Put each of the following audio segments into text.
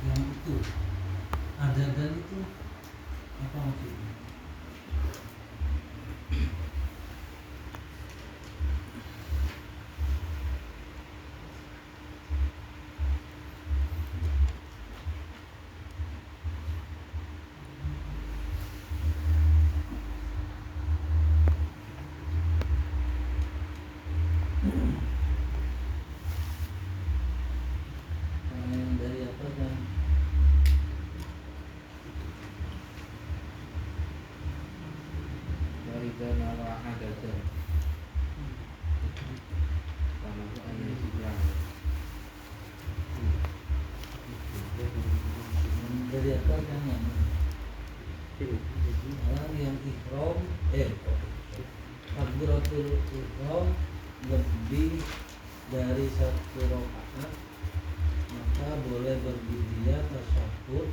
Yang itu ada dan itu apa maksudnya? Dari apa kan? Dari kenal ada tuh. Kalau ada sejarah. Dari apa kan yang ihram takbiratul ihram lebih dari 1 rakaat, maka boleh berbidia tasyahud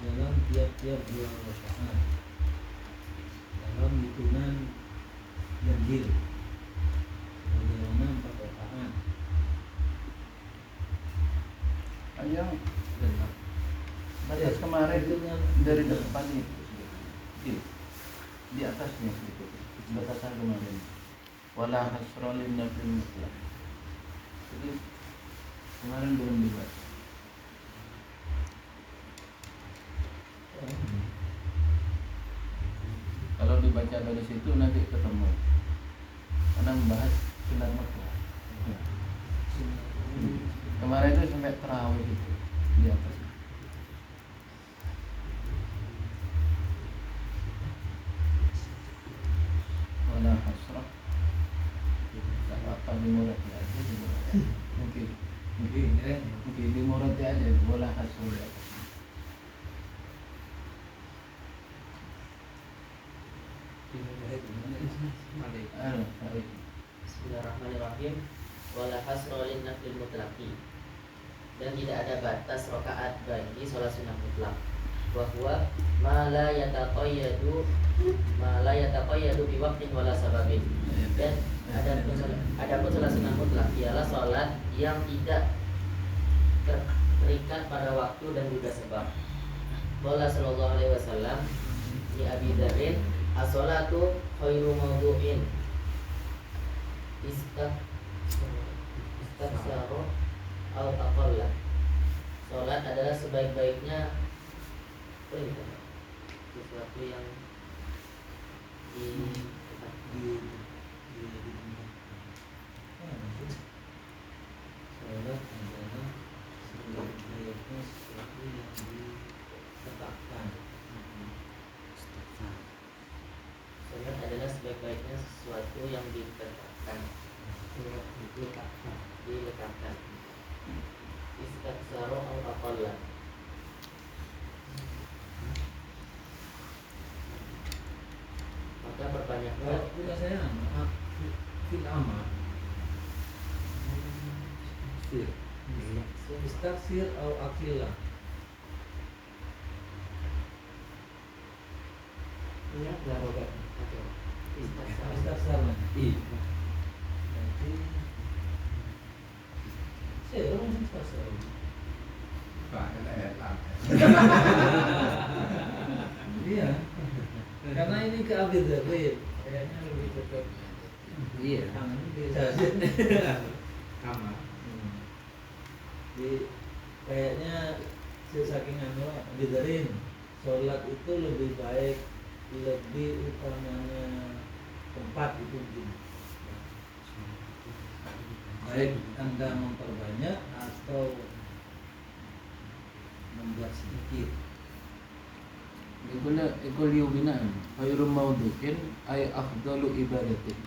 dalam tiap-tiap 2 rakaat dalam hitungan ganjil bagaimana 4 rakaat. Yang batas kemarin itu dari depan itu di atasnya sedikit batasan kemarin wala hasrolin nafil mutlak, jadi kemarin belum dibaca. Kalau dibaca dari situ nanti ketemu karena membahas sunat mutlak. Kemarin itu sampai terawih itu di atas. Wala hasrah. Tak apa di murati aja juga. Mungkin di murati aja wala hasrah di atas. Bismillahirrahmanirrahim. Wala hasra lin nafil mutlaqi. Dan tidak ada batas rakaat bagi sholat sunnah mutlak. Wa huwa ma la yataqayyadu bi waqtin wala sababin. Dan adapun sholat sunnah mutlak ialah sholat yang tidak terikat pada waktu dan juga sebab. Qala sallallahu alaihi wasallam li Abi Dzarrin, as-sholatu khairu mawdu'in istaksaru au aqalla. Sholat adalah sebaik-baiknya sesuatu yang Sholat adalah sebaik-baiknya sesuatu yang ditetapkan. Sholat adalah sebaik-baiknya sesuatu yang diletakkan. Istaksaru au aqalla. Maka perbanyaklah. Tidak saya fil amal. Istaksir au akila. Iya, darogat. Istaksar. Iya. Berarti saya orang istaksar. Iya. Karena ini ke Abi Dzarrin, kayaknya lebih cocok. Iya. Tangan saja. Sama. Di kayaknya saking Abi Dzarrin, sholat itu lebih baik, lebih utamanya tempat itu begini. Baik Anda memperbanyak atau membuat sedikit. Ikul yuminan khairu mawdu'in ay afdalu ibadatin.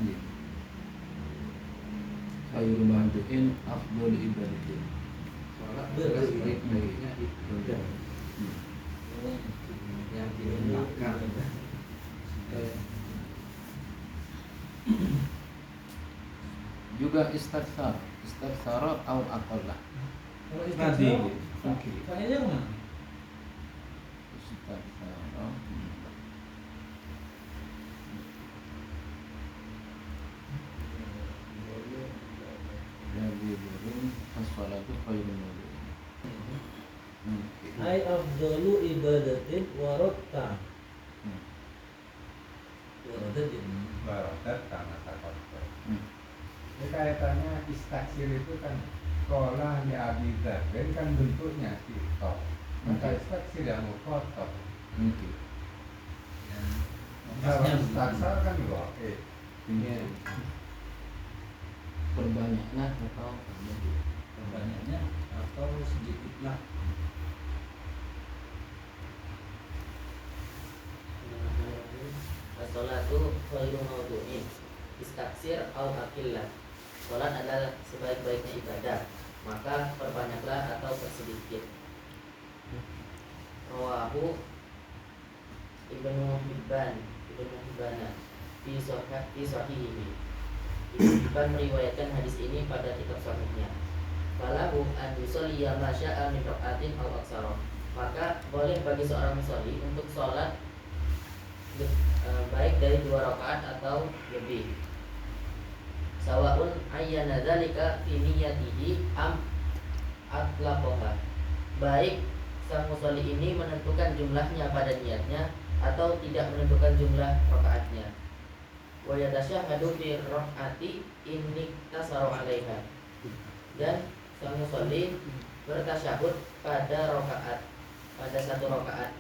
Iya. Khairu mawdu'in afdalu ibadatin. Sholat Baik-baiknya ibadah yang diletakkan. Juga istaksara au aqalla. Kalau Tadi, istiqomah, kayaknya mana? Istaksara as-salatu khairun min wudu'in. Ai afdalu ibadatin warotta. Warotta jadi Barodat karena takotor. Hmm. Kaitannya istaksir itu kan sekolah ya abidah, kan bentuknya sitok. Maka istaksir yang mukotor. Mungkin. ya. Kalau Maksudnya istaksar kan loh, Iya. Perbanyaklah atau banyaknya atau sedikitlah. As-salatu khairu mawdu'in istaksir au akillah. Salat adalah sebaik-baiknya ibadah, maka perbanyaklah atau persedikit. Rawahu Ibnu Hibban fi sahihihi. Ibnu Hibban meriwayatkan hadis ini pada kitab sahihnya. Falahu an yusalliya ma syaa min raqatin aw aksara. Maka boleh bagi seorang musalli untuk sholat baik dari 2 rakaat atau lebih. Sawaun ayyana dzalika fi niyyatihi am atlaqaha. Baik sang musalli ini menentukan jumlahnya pada niatnya atau tidak menentukan jumlah rakaatnya. Wa yatasyahhadu fi rakaati in iktasaru 'alaiha. Dan sang musalli bertasyahud pada satu rakaat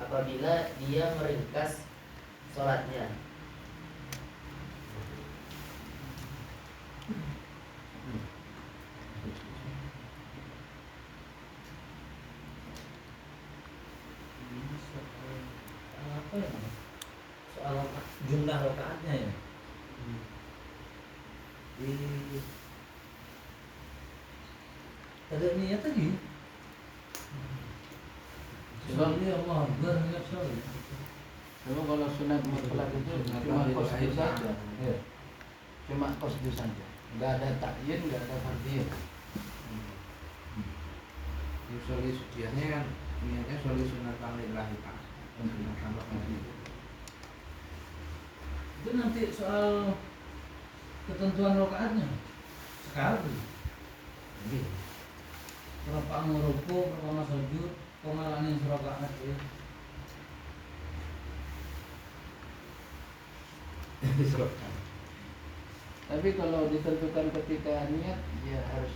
apabila dia meringkas sholatnya. Ini soal apa ya? Soal jumlah rakaatnya ya. Ada niat tadi. Soalnya Allah Akbar niat soal. Coba kalau sunat mutlak itu cuma qasdu saja. Ya. Cuma qasdu saja. Enggak ada takyin, enggak ada fardhiyah. Soli biasanya kan niatnya soli sunatan lillahi ta'ala. Sunatan lillahi. Itu nanti soal ketentuan rakaatnya. Sekali. Iya. Berapa nguruku, berapa sujud, pengalani rakaat ya. Tapi kalau ditentukan ketika niat ya harus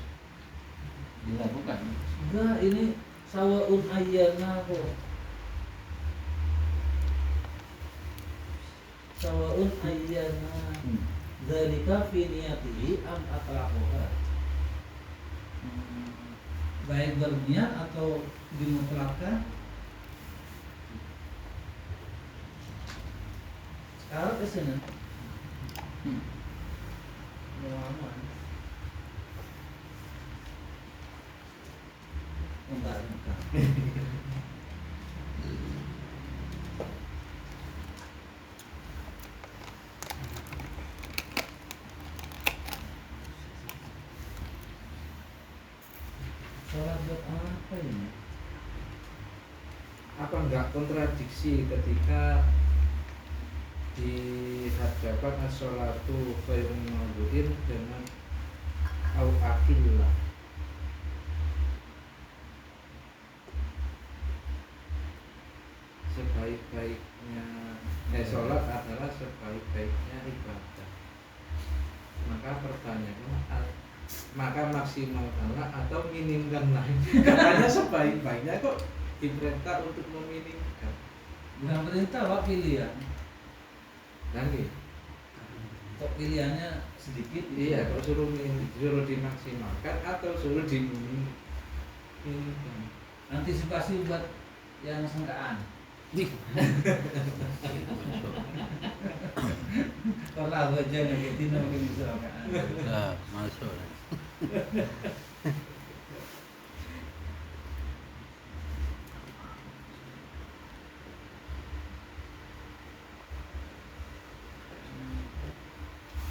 dilakukan. Enggak, ini sawaun ayyana kok. Sawaun ayyana dzalika fi niyatihi am atlaqaha. Baik berniat atau dimutlakkan. Sekarang ke sini. Aman. Enggak. Sholat buat apa ini? Apa enggak kontradiksi ketika dihadapkan as-sholatu khairun min wudu'in dengan au akillah? Sebaik-baiknya sholat adalah sebaik-baiknya ibadah. Maka pertanyaannya, maka maksimalkanlah atau minimkanlah. Katanya sebaik-baiknya kok diperintah untuk meminimkan. Bukan perintah, Pak, pilihan. Nanti, Kok pilihannya sedikit? iya, kok suruh dimaksimalkan atau suruh diminimkan. Antisipasi buat yang sengkaan. Kalau aja ngagetin mungkin bisa sengkaan. Nah, masuk.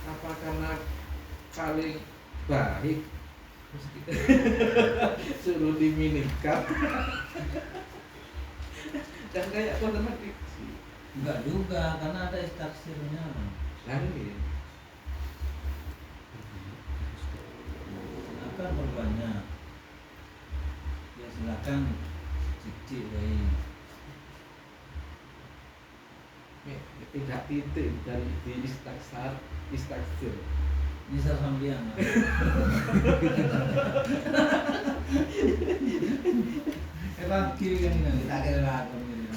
Apa karena paling baik suruh diminimkan? Dan kayak kontradiksi. Enggak juga, karena ada istaksirnya. Nanti, Akan berbanyak. Ya silakan cicik bayi. Tidak titik dari di istaksir. Bisa sambian. Emang kiri kan ini tak kira lagu ini.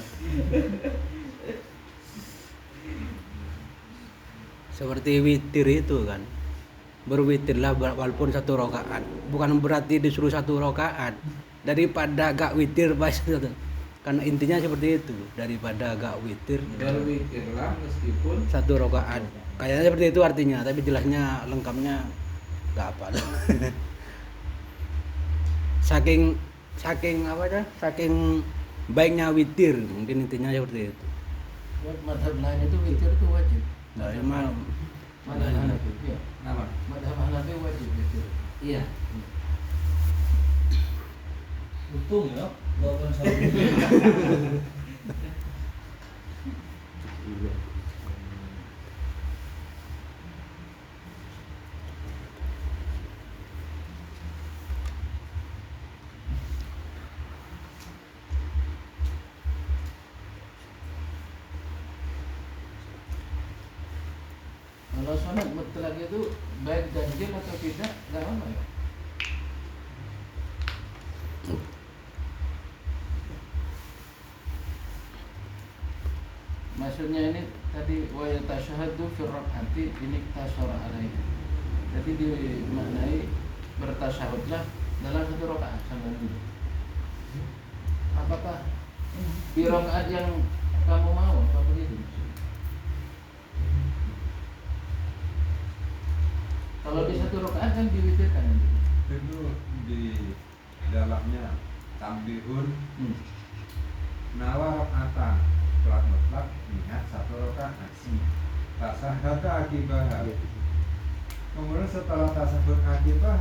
Seperti witir itu kan, berwitirlah walaupun 1 rakaat, bukan berarti disuruh 1 rakaat. Daripada gak witir pas itu, karena intinya seperti itu, daripada gak witir Berwitirlah meskipun 1 rakaat. Kayaknya seperti itu artinya, tapi jelasnya lengkapnya gak apa. saking apa ya? Saking baiknya witir, mungkin intinya seperti itu. Buat madhab lain itu witir itu wajib. Dari malam. Madhab Hanafi, iya. apa? Madhab Hanafi wajib witir. Iya. Untung ya, bawakan sambil. Kalau sholat mutlak itu baik ganjil atau tidak, nggak apa ya. Maksudnya ini tadi wa yatashahadu fi rak'ati ini tasara alaihi. Jadi dimaknai bertasyahudlah dalam 1 rakaat sama dulu. Apakah di rakaat yang kamu mau apa begitu? Kalau di 1 rakaat kan diwitirkan. Itu di dalamnya tambihun nawa rakaatan sholat mutlak niat 1 rakaat. Tasahhud akibah. Kemudian setelah tasahhud akibah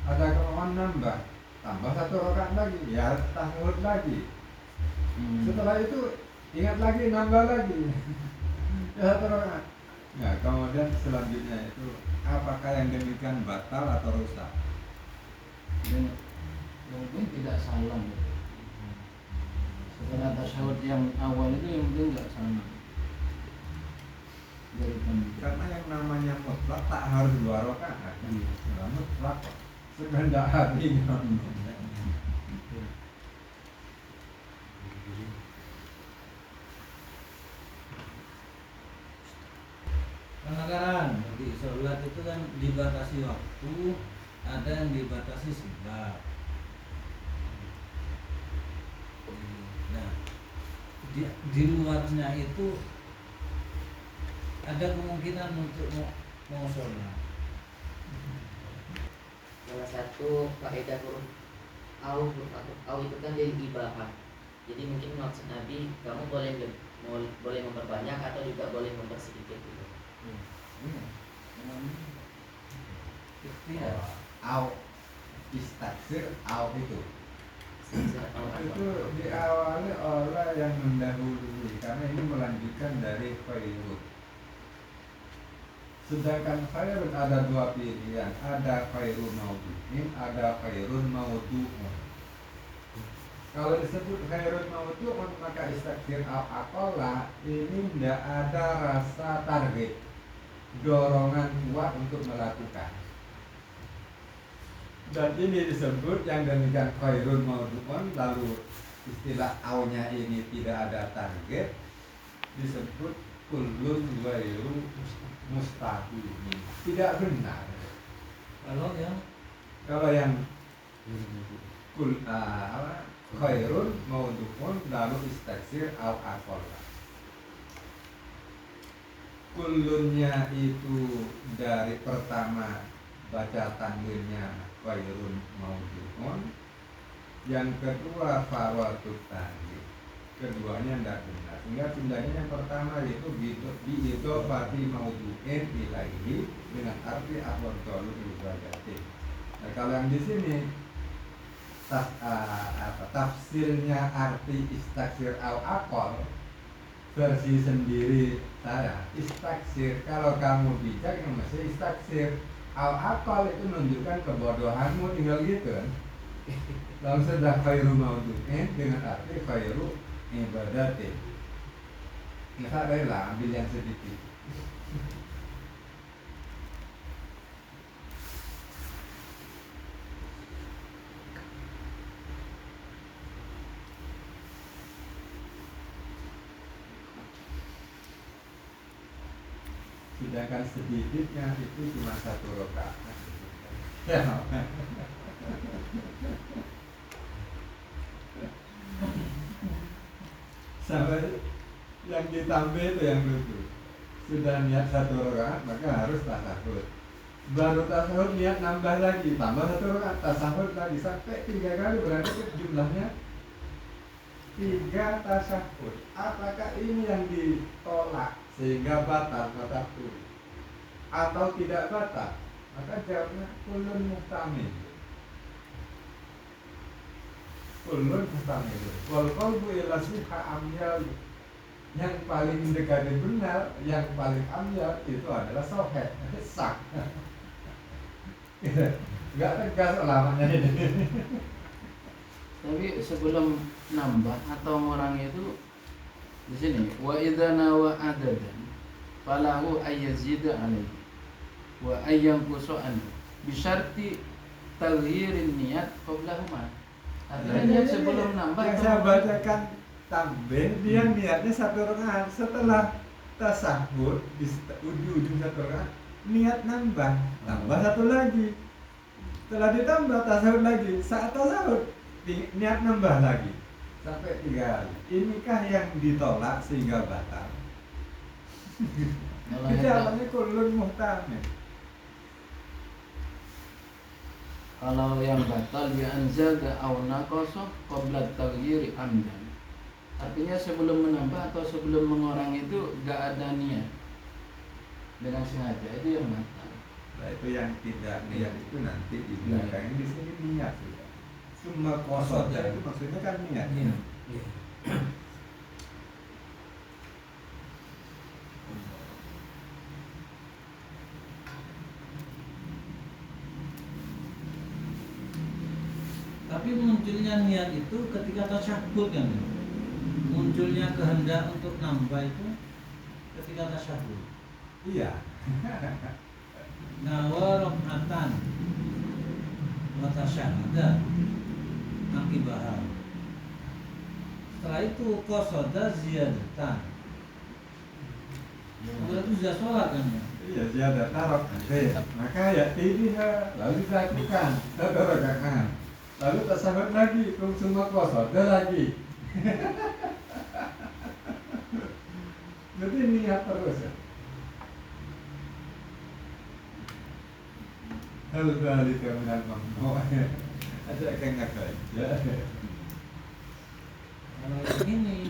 ada kemauan nambah, tambah 1 rakaat lagi, ya tasahhud lagi. Setelah itu ingat lagi, nambah lagi. Ya 1 rakaat. Nah, kemudian selanjutnya itu apakah yang demikian batal atau rusak? Dan mungkin tidak salam. Setelah tasyahud yang awal itu yang penting nggak salam. Karena yang namanya mutlak tak harus 2 rakaat. Mutlak sekehendak hatinya. Pelanggaran di sholat itu kan dibatasi waktu, ada yang dibatasi sebab. Nah, di luarnya itu ada kemungkinan untuk mau sholat. Salah satu kaidah huruf au itu kan dari ibahah. Jadi mungkin maksud Nabi kamu boleh memperbanyak atau juga boleh mempersedikit gitu. Tidak. Au istaksir au itu Itu diawali oleh yang mendahului karena ini melanjutkan dari khairun. Sedangkan khairun ada 2 pilihan, ada khairun maudu'in, ada khairun maudu'un. Kalau disebut khairun maudu'un maka istaksir au aqalla ini tidak ada rasa target, dorongan kuat untuk melakukan. Dan ini disebut yang demikian khairun maudu'un, lalu istilah aunya ini tidak ada target, disebut kullun ghairu mustaqim. Tidak benar. Kalau yang khairun maudu'un lalu istaksir au aqalla. Kullunnya itu dari pertama baca tanwinnya khairun maudu'un, yang kedua fawatut tanwin, keduanya tidak benar. Sehingga pindahnya yang pertama itu bi'idofati maudu'in ilaihi dengan arti afdalu ibadatin. Nah, kalau yang di sini tafsirnya arti istaksir au aqal versi sendiri saya istaksir. Kalau kamu bijak yang mesti istaksir. Al-aqal itu menunjukkan kebodohanmu tinggal gitu kan. Lalu sudah khairu maudu'in dengan arti khairu ibadatin. Nggak rela ambil yang sedikit. Sedangkan sedikitnya itu cuma 1 rakaat. Ya. Sampai yang ditambah itu yang lucu. Sudah niat 1 rakaat maka harus tasahud. Baru tasahud niat nambah lagi, tambah 1 rakaat, tasahud lagi sampai 3 kali, berarti jumlahnya 3 tasahud. Apakah ini yang ditolak sehingga batal tasahud atau tidak batal? Maka jawabnya kulun muhtamil. Kulun muhtamil. Wal qalbu ila suha amyal. Yang paling mendekati benar, yang paling amyal itu adalah soheh, sak. Enggak tegas ulamanya ini. Tapi sebelum nambah atau mengurangi itu di sini wa idza nawa adadan falahu ayyazida alaihi wa ayyanqusu anhu bi syarti taghyirin niat qablahuma. Artinya niat sebelum nambah yang atau saya mengurangi. bacakan tambah dia niatnya 1 rakaat, setelah tasahud di ujung 1 rakaat niat nambah 1 lagi, setelah ditambah tasahud lagi, saat tasahud niat nambah lagi sampai 3 kali. Inikah yang ditolak sehingga batal? Kalau Itu yang- namanya kulun muhtamil. Kalau yang batal bi anzada aw naqasa qabla taghyiri amdan. Artinya sebelum menambah atau sebelum mengurangi itu gak ada niat dengan sengaja, itu yang batal. Nah, itu yang tidak niat itu nanti di belakang, di sini niat sudah. Cuma kosong itu maksudnya kan niat. Iya. Tapi munculnya niat itu ketika tasyahud kan? Munculnya kehendak untuk nambah itu ketika tasyahud. Iya. Nawa rokatan wa tasyahada akibah. Setelah itu qasoda ziyadatan. Berarti sudah sholat kan ya? Iya, ziyadah tarok. Maka ya tidiha lalu dilakukan 1 rakaat. Lalu tasahud lagi, semua qasoda lagi. Berarti niat terus ya. Hal dzalika minal mamnu'. Ada yang enggak aja. Kalau yang ini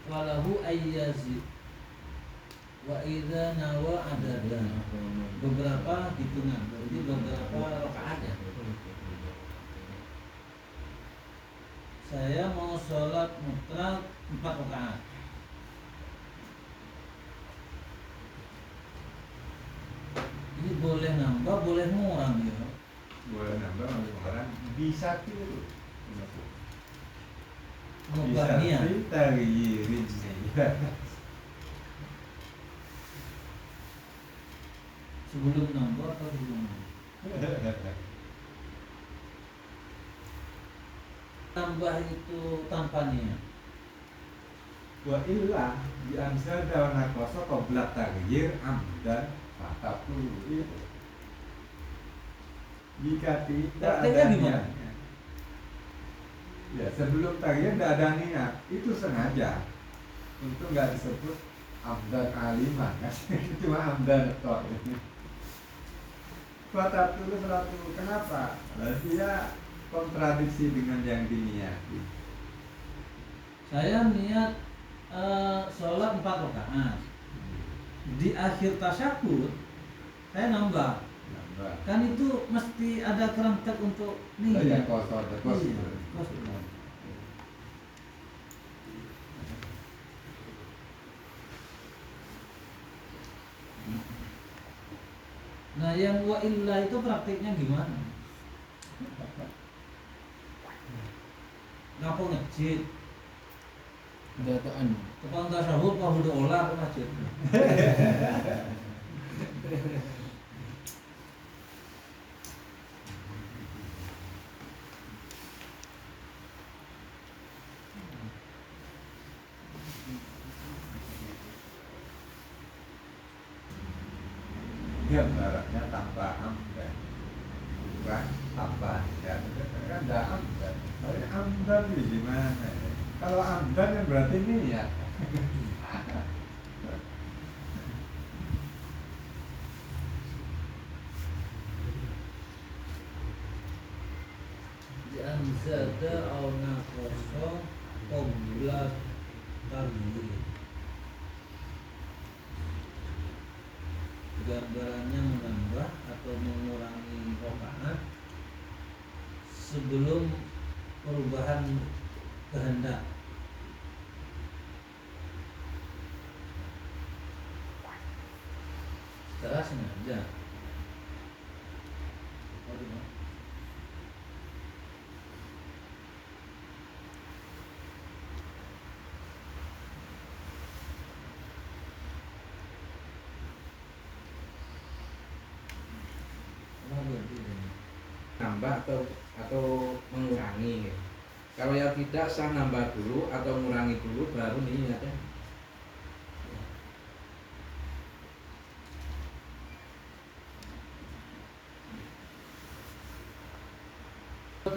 walahu ayyazid wa idza nawa adadan, beberapa hitungan, berarti beberapa rakaat ya. Saya mau sholat mutlak 4 rakaat. Ini boleh nambah, boleh ngurang ya. Boleh nambah orang bisa tiru. Mengubah niat. Bisa tagyirin niat. Sebelum nambah atau sebelum nambah? Nambah itu tanpa niat. Wa illa di amsal dalam nakoso qabla taghyir amdan fatatu itu. Jika tidak Prakteknya ada gimana? niatnya, ya sebelum taghyir tidak ada niat, itu sengaja untuk nggak disebut amdan alimah, kan? Cuma amdan tok. Fatatu itu berarti kenapa? Dia kontradiksi dengan yang diniati. Saya niat sholat 4 rakaat. Di akhir tasyahud saya nambah. Nambah. Kan itu mesti ada kerentek untuk Iya, niat. kosor, Iya, kosor. Nah, yang wa illa itu praktiknya gimana? Ngapa ngejit? Dataan. Tukang tasawuf apa udah olah ke masjid? Dia baratnya tanpa amdan, bukan tanpa amdan. Kan ada amdan. Tapi amdan itu gimana? Kalau amdan kan berarti niat. Anzada au naqasa qabla tarbi. Gambarannya menambah atau mengurangi rakaat sebelum perubahan kehendak. Secara sengaja. Nambah atau mengurangi. Kalau yang tidak sah nambah dulu atau mengurangi dulu baru niat ya.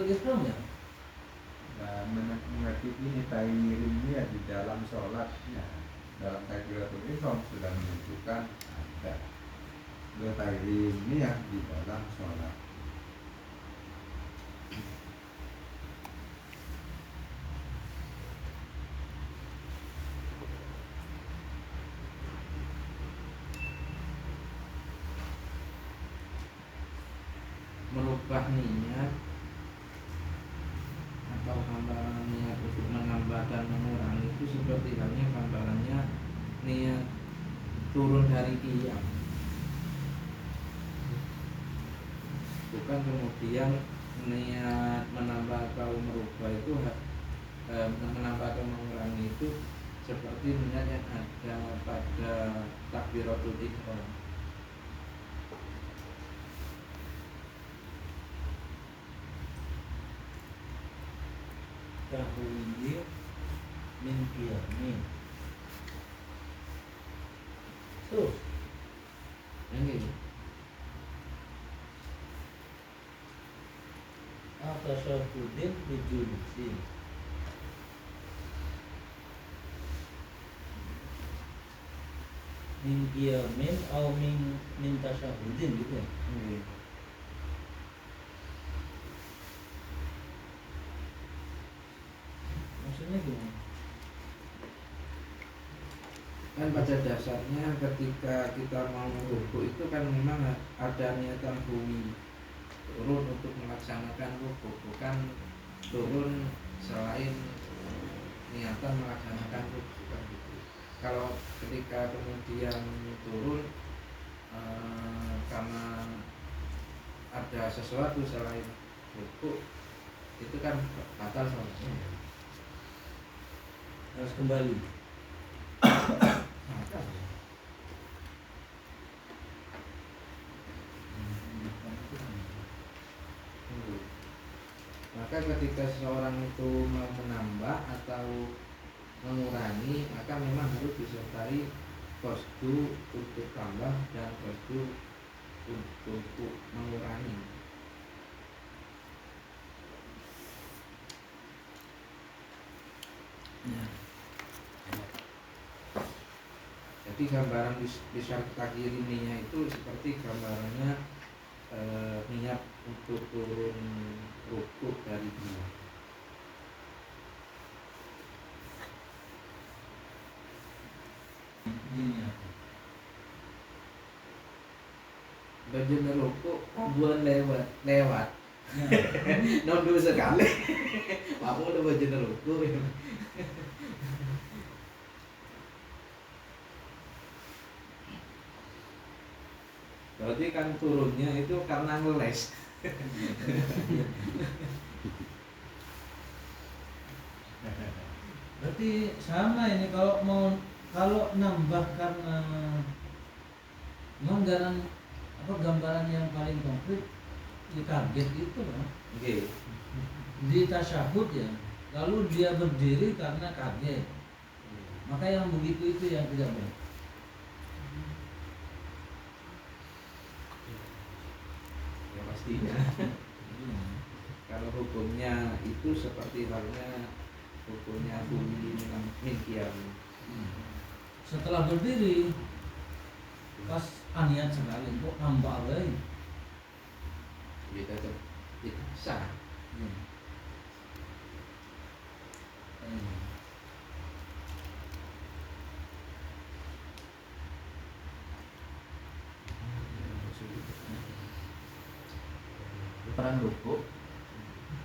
Islamnya Nah, mengerti ini takbirin niat di dalam sholatnya, dalam takbiratul ihram sudah menunjukkan ada takbirin niat di dalam sholat. Merubah niat atau gambaran niat untuk menambah dan mengurangi itu seperti halnya gambarannya niat turun dari qiyam, bukan kemudian niat menambah atau merubah itu menambah atau mengurangi itu seperti niat yang ada pada takbiratul ihram. tahwil min qiyamin. Terus Ini atasyahudin bijulusin. Min qiyamin atau min tasyahudin gitu ya. Maksudnya gimana? kan pada dasarnya ketika kita mau rukuk itu kan memang ada niatan bumi turun untuk melaksanakan rukuk, bukan turun selain niatan melaksanakan rukuk kan gitu. Kalau ketika kemudian turun karena ada sesuatu selain rukuk itu kan batal sholatnya. Harus kembali. Maka ketika seseorang itu mau menambah atau mengurangi, maka memang harus disertai qasdu untuk tambah dan qasdu untuk mengurangi. Jadi gambaran bisa takdirininya itu seperti gambarannya niat untuk turun rukuk dari dia. Ini apa? Bagian rukuk kabuan lewat Ya. nondu sekali. Aku udah bagian rukuk. Berarti kan turunnya itu karena ngeles. Berarti sama ini kalau nambah karena memang gambaran yang paling konkret di kaget itu kan. Oke. Di tasyahud ya. Lalu dia berdiri karena kaget. Maka yang begitu itu yang tidak boleh. Ya pastinya. Kalau hukumnya itu seperti halnya hukumnya bunyi min qiyam. Setelah berdiri pas aniat sekali kok nambah lagi. Ya tetap itu sah. Perang rukuk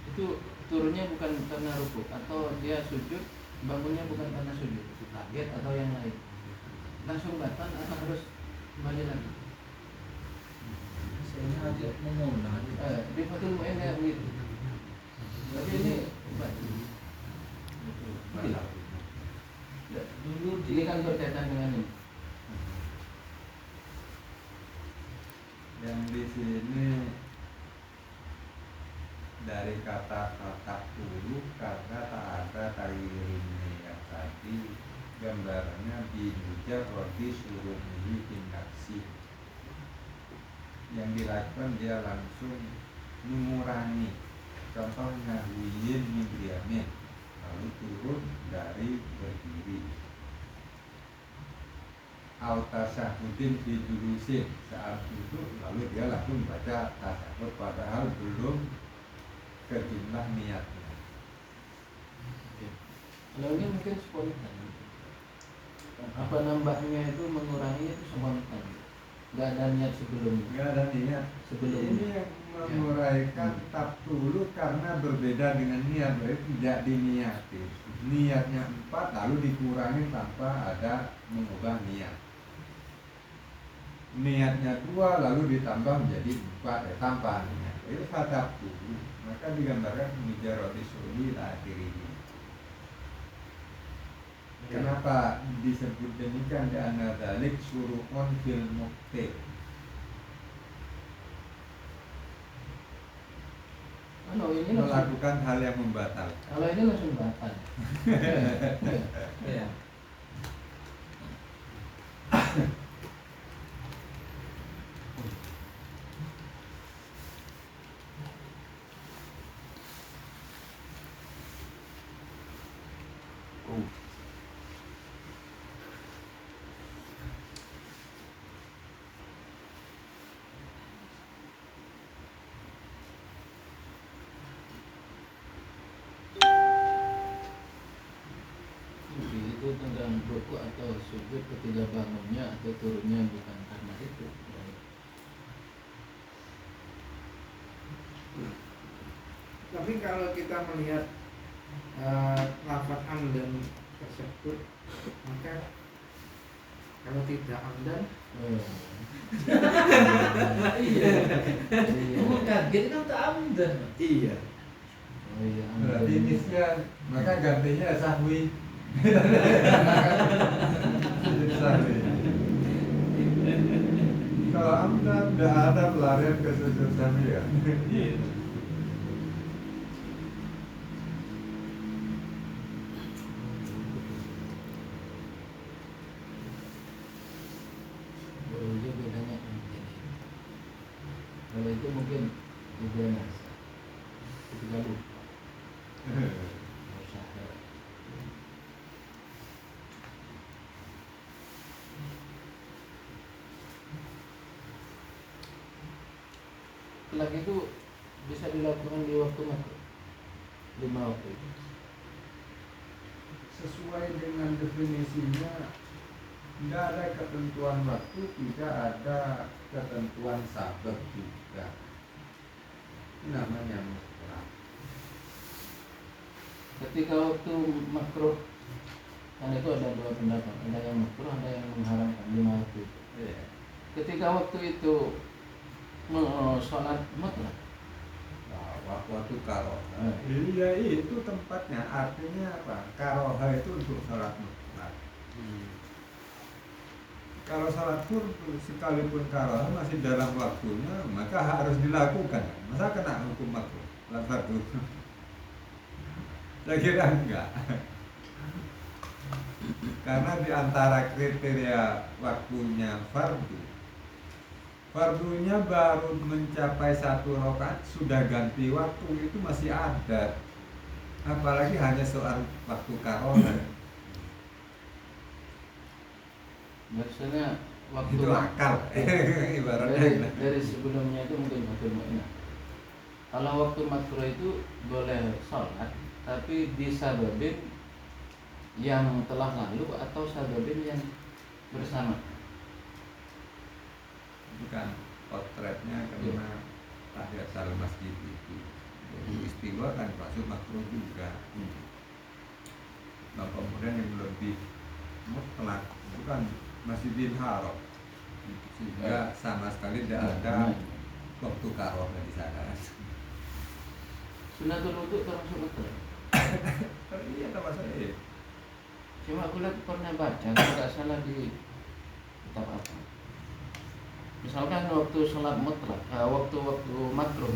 itu turunnya bukan karena rukuk, atau dia sujud bangunnya bukan karena sujud, kaget atau yang lain, langsung batal atau harus kembali lagi. Saya ajak mengulang. Di Fathul Mu'in ya begitu. Tapi ini batal. Dulu Ini kan berkaitan dengan ini. Yang di sini dari kata-kata dulu karena tak ada tayyirin yang tadi gambarnya binujar roti suruh bikin naksi, yang dilakukan dia langsung mengurangi, contohnya wiyin min diamin, lalu turun dari berdiri, al-tasyahudin fi julusin, saat duduk lalu dia langsung baca tasyahud padahal belum ke jumlah niatnya. Kalau ini mungkin spontan. Apa nambahnya itu mengurangi itu spontan. Nggak ada niat sebelumnya. Nggak ada niat. Sebelumnya. Ini yang menguraikan tak dulu karena berbeda dengan niat, berarti tidak diniati. Niatnya 4 lalu dikurangi tanpa ada mengubah niat. Niatnya 2 lalu ditambah menjadi 4 tanpa niat. Itu fatah dulu. Maka digambarkan mujarrati suri akhirnya. Kenapa disebut demikian? Karena dalik suruhon fil mukti. Kalau ini langsung, Melakukan hal yang membatalkan. kalau ini langsung batal. Ya. Itu tentang rukuk atau sujud ketika bangunnya atau turunnya bukan karena itu. Tapi kalau kita melihat lafaz amdan tersebut, maka kalau tidak amdan, Iya. Kamu kaget kan tak amdan. iya. Oh iya, Berarti nisyan, maka gantinya sahwi. Jadi sahwi. Kalau amdan tidak ada pelarian ke sujud sahwi ya. itu bedanya. Kalau itu mungkin bedanya ketika lupa. Lagi itu bisa dilakukan di waktu makruh, 5 waktu itu. Sesuai dengan definisinya, tidak ada ketentuan waktu, tidak ada ketentuan sabab juga. Ini namanya mutlak. Ketika waktu makruh, kan itu ada 2 pendapat, ada yang makruh, ada yang mengharamkan 5 waktu itu. Iya. Ketika waktu itu sholat mutlak. Waktu karoha. Eh. Iya itu tempatnya. Artinya apa? Karoha itu untuk sholat mutlak. Kalau sholat fardhu sekalipun karoha masih dalam waktunya, maka harus dilakukan. Masa kena hukum makruh? Sholat fardhu? Saya kira enggak. Karena di antara kriteria waktunya fardunya baru mencapai 1 rakaat sudah ganti waktu, itu masih ada. Apalagi hanya soal waktu karoha. Maksudnya waktu Itu akal. Ibaratnya. dari sebelumnya itu mungkin waktu mu'inah. Kalau waktu makruh itu boleh sholat, tapi disababin yang telah lalu atau sababin yang bersama. Bukan potretnya karena tahiyatul masjid itu. Jadi istiwa kan masuk makruh juga. Nah kemudian yang lebih mutlak bukan Masjidil Haram, sehingga sama sekali tidak ada waktu karoha di sana. Sunatul wudu termasuk mutlak. Iya termasuk itu. Cuma aku lihat pernah baca, kalau nggak salah di kitab apa. Misalkan waktu sholat mutlak, waktu makruh,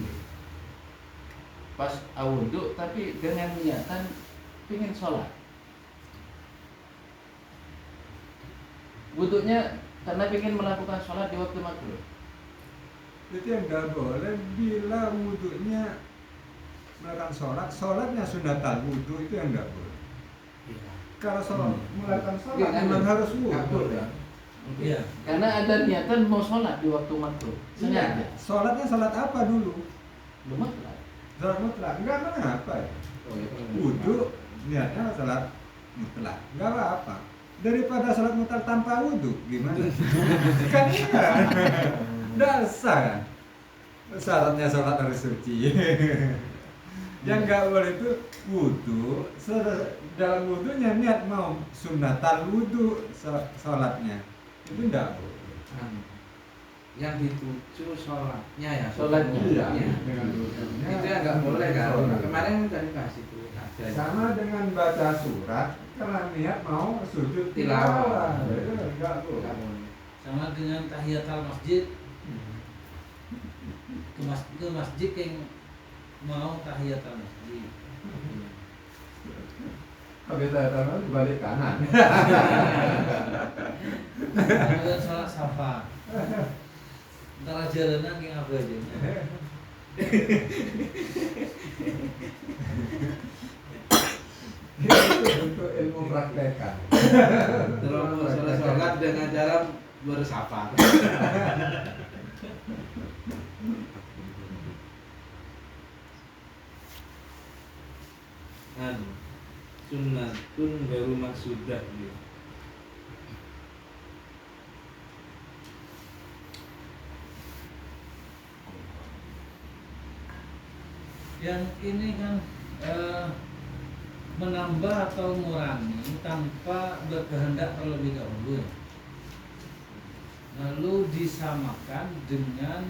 pas wudu tapi dengan niatan pingin sholat. Wudunya karena pingin melakukan sholat di waktu makruh. Itu yang nggak boleh bila wudhunya melakukan sholat, sholatnya sunatul wudhu itu yang nggak boleh. Kalau sholat melakukan sholat memang harus wudhu. Iya. Karena ada niatan mau sholat di waktu makruh. Sengaja. Iya. Sholatnya sholat apa dulu? Belum mutlak. Sholat mutlak. Enggak mengapa ya? Wudhu niatnya sholat mutlak. Enggak apa-apa. Daripada sholat mutlak tanpa wudhu, gimana? Kan iya. Dasar. Syaratnya sholat harus suci. Yang nggak boleh itu wudhu. Dalam wudhunya niat mau sunnatal wudhu sholatnya. Itu enggak boleh. Yang dituju sholatnya ya. Sholatnya. Iya. Dengan wudhunya. Itu yang nggak boleh kan. Sholat. Kemarin udah dikasih tuh. Ada. Sama dengan baca surat, kalau niat mau sujud Tilawah. itu enggak Nggak boleh. boleh. Sama dengan tahiyatul masjid. Ke masjid yang mau tahiyatul masjid. Kalau kita tahu balik kanan. Kemudian sholat safa. Antara jalanan yang apa aja. Itu untuk ilmu praktekan. Terus sholat dengan cara bersapa. Sunnatun baru maksudah gitu. Yang ini kan menambah atau mengurangi tanpa berkehendak terlebih dahulu. Lalu disamakan dengan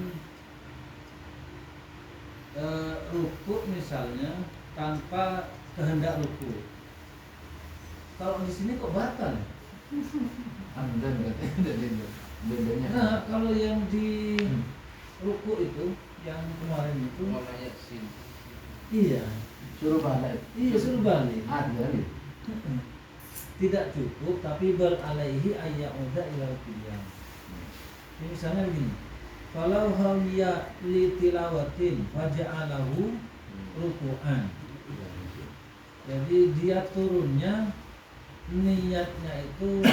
rukuk misalnya tanpa kehendak rukuk. Kalau di sini kok batal? Hamdan katanya dari bedanya. Nah, kalau yang di rukuk itu, yang kemarin itu, Mau nanya sih. iya, Suruh balik. iya suruh balik. Ada nih. Tidak cukup, tapi bal alaihi ayyauda ilal qiyam. Ini misalnya begini. Kalau hawiya li tilawatin faja'alahu ruku'an. Jadi dia turunnya niatnya itu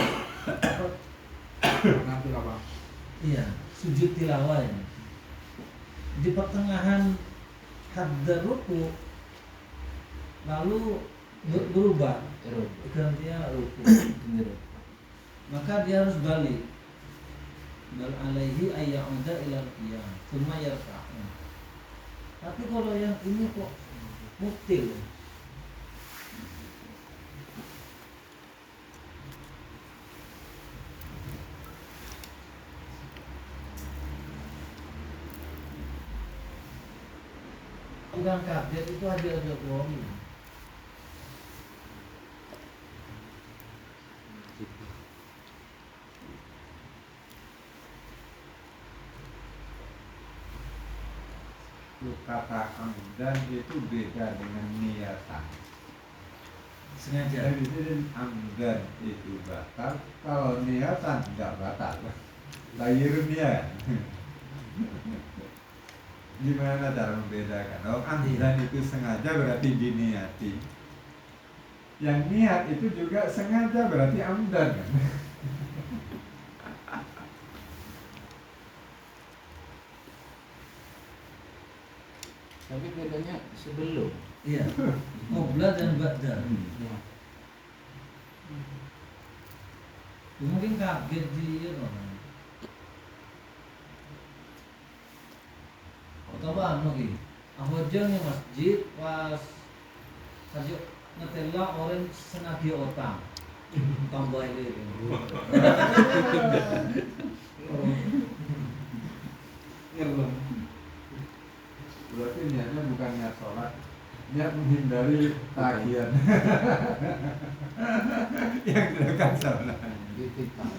Ngambil apa? iya, sujud tilawah ini. Di pertengahan hadda ruku lalu berubah gantinya ruku. Maka dia harus balik. Bal alaihi ayyauda ilal qiyam, tsumma yarka'u. Tapi kalau yang ini kok mutil. bilang kaget itu ada uang. Kata amdan itu beda dengan niatan. Sengaja. Jadi amdan itu batal, kalau niatan tidak batal. Lahir niat. Gimana cara membedakan? Oh, amdan itu sengaja berarti diniati. Yang niat itu juga sengaja berarti amdan kan? Tapi bedanya sebelum. Iya. Qobla dan ba'da. Ya. Mungkin kaget dia kan. Coba lagi. Aku aja nih masjid pas saja ngetela orang senagi otang. Tambah ini. Ngelem. Berarti niatnya bukan niat sholat, niat menghindari tagihan yang dilakukan sholat. Ditikal.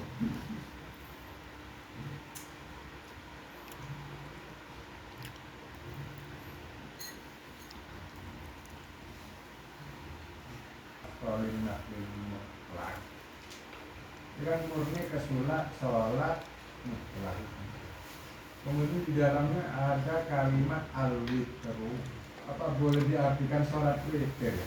Sholat mutlak. Ini kan murni kesulak sholat mutlak. Kemudian di dalamnya ada kalimat al-witru. Apa boleh diartikan sholat witir?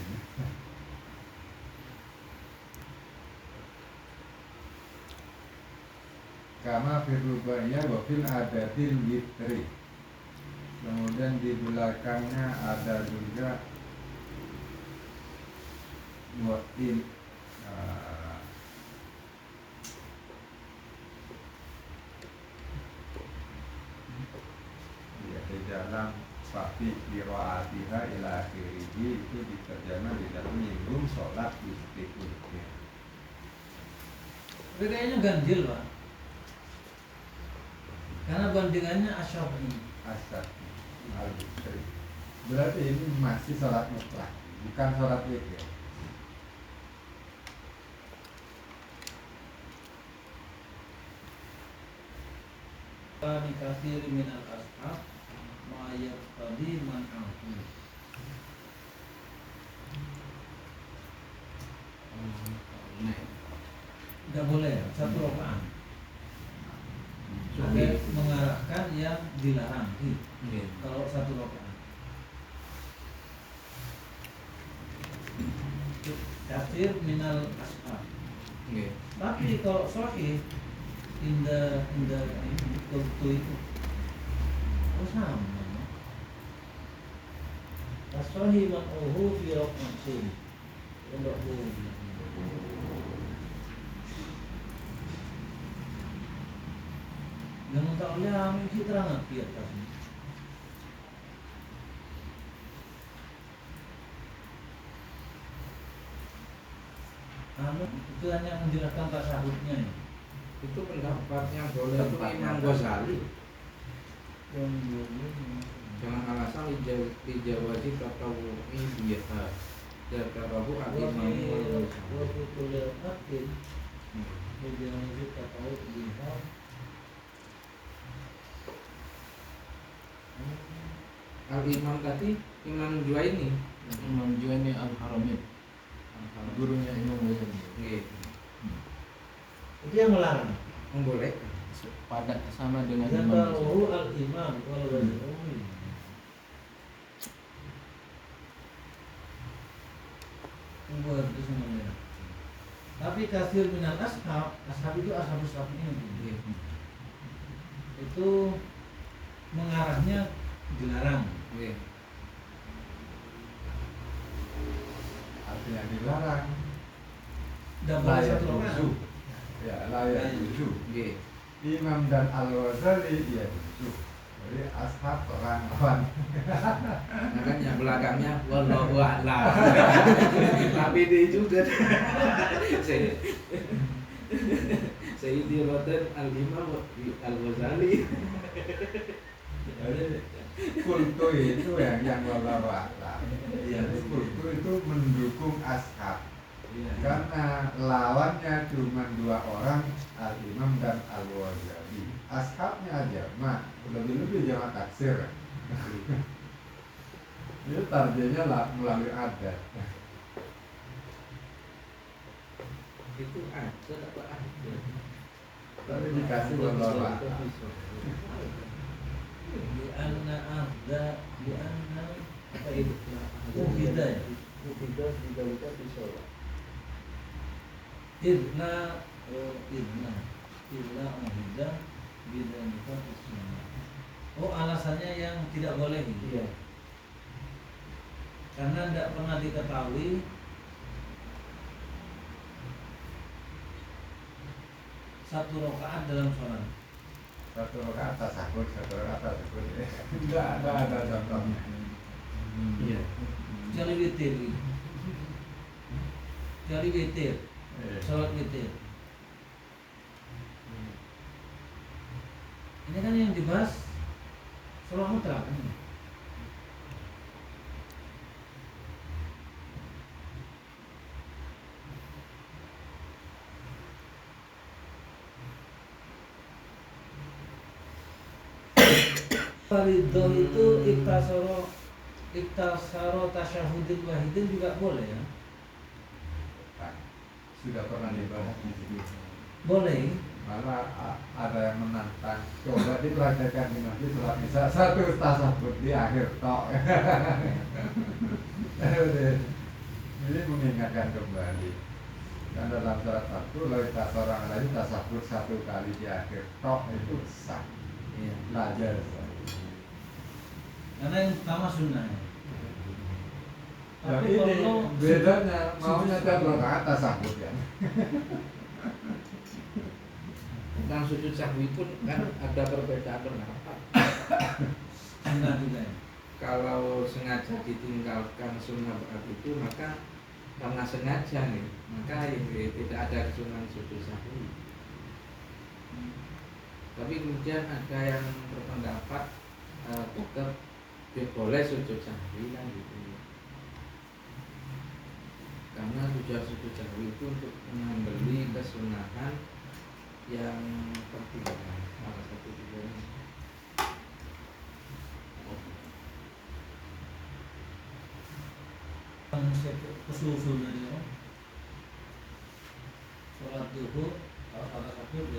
Kama firrubaiyah wa fil adatil witri. Kemudian di belakangnya ada juga mu'in di dalam sapi qiraatiha ila akhirih itu diterjemah di dalam nyinggung sholat istiqlal. Tapi kayaknya ganjil Pak. Karena bandingannya asyafi. Asad al-witri. Berarti ini masih sholat mutlak, bukan sholat witir. Kami kafir minal ashab ma'ayat tadi man'ahu. Tidak boleh satu rakaat. Sampai mengarahkan yang dilarang. Kalau satu rakaat. Kafir minal ashab. Tapi kalau sahih indah itu sama. As-sahih man'uhu fi raqatin. Enggak boleh. Yang tak boleh ambil keterangan di atas ini. Itu hanya menjelaskan tasawufnya ya. Itu pendapat yang boleh itu Imam Ghazali. Jangan alasan dijawazi tatawu'i biha. Dzakarahu al-Imam Ghazali. Al-Imam tadi Imam Juwaini. Imam Juwaini Al-Haramin. Gurunya Imam Ghazali. Nggih. Itu yang melarang. Membolehkan. Pada sama dengan Imam Ghazali. Zakaruhu al-imam wal ghazali. Buat itu semuanya. Tapi kafir minal ashab itu ashabus syafi'in. Itu mengarahnya dilarang. Nggih. Artinya dilarang. Dan boleh Layak satu rakaat. rujuk. Ya, layak rujuk. Nggih. Imam dan Al-Ghazali ya rujuk. Jadi ashab orang-orang. Makanya belakangnya wallahu a'lam. Tapi dia juga Sayyidi Roten Al-Imam Al-Ghazali. Jadi kultu itu yang wallahu a'lam. Iya. Jadi kultu itu mendukung ashab. Iya. Karena lawannya cuma 2 orang, Al-Imam dan Al-Ghazali. Ashabnya jamak, lebih-lebih jamak taksir. Itu tarjanya lah melalui adat. Itu ada apa ada? Tapi dikasih wallahu a'lam. Di anna ahda di anna apa itu? Uhida ya. Tidak didalika bisola. Idna idna illa uhida bidzalika sunnah. Oh, alasannya yang tidak boleh gitu. Iya. Karena tidak pernah diketahui satu rakaat dalam sholat. Satu rakaat tasahud, satu rakaat tasahud. Tidak ada contohnya. Iya. Kecuali witir gitu. Kecuali witir, sholat witir. Ini kan yang dibahas sholat mutlak. Faridoh itu iktasaro tasyahudin wahidin juga boleh ya? Nah, sudah pernah dibahas di sini. Boleh. Malah ada yang menantang. Coba dipraktekkan di masjid sholat isya satu tasahud di akhir tok. Ini mengingatkan kembali. Dan dalam sholat waktu lalu seorang lagi tasahud 1 kali di akhir tok itu sah. Iya. Belajar. Karena yang pertama sunnah. Yang Tapi ini kalau bedanya maunya tiap rakaat tasahud ya. Tentang sujud sahwi pun kan ada perbedaan pendapat. sunnah juga ya. Kalau sengaja ditinggalkan sunnah ba'd itu maka karena sengaja nih, maka tidak ada kesunnahan sujud sahwi. Tapi kemudian ada yang berpendapat tetap boleh sujud sahwi kan gitu. Karena sujud sahwi itu untuk membeli kesunahan yang tertinggal, salah satu tujuannya. Usul dari sholat duhur kalau ada satu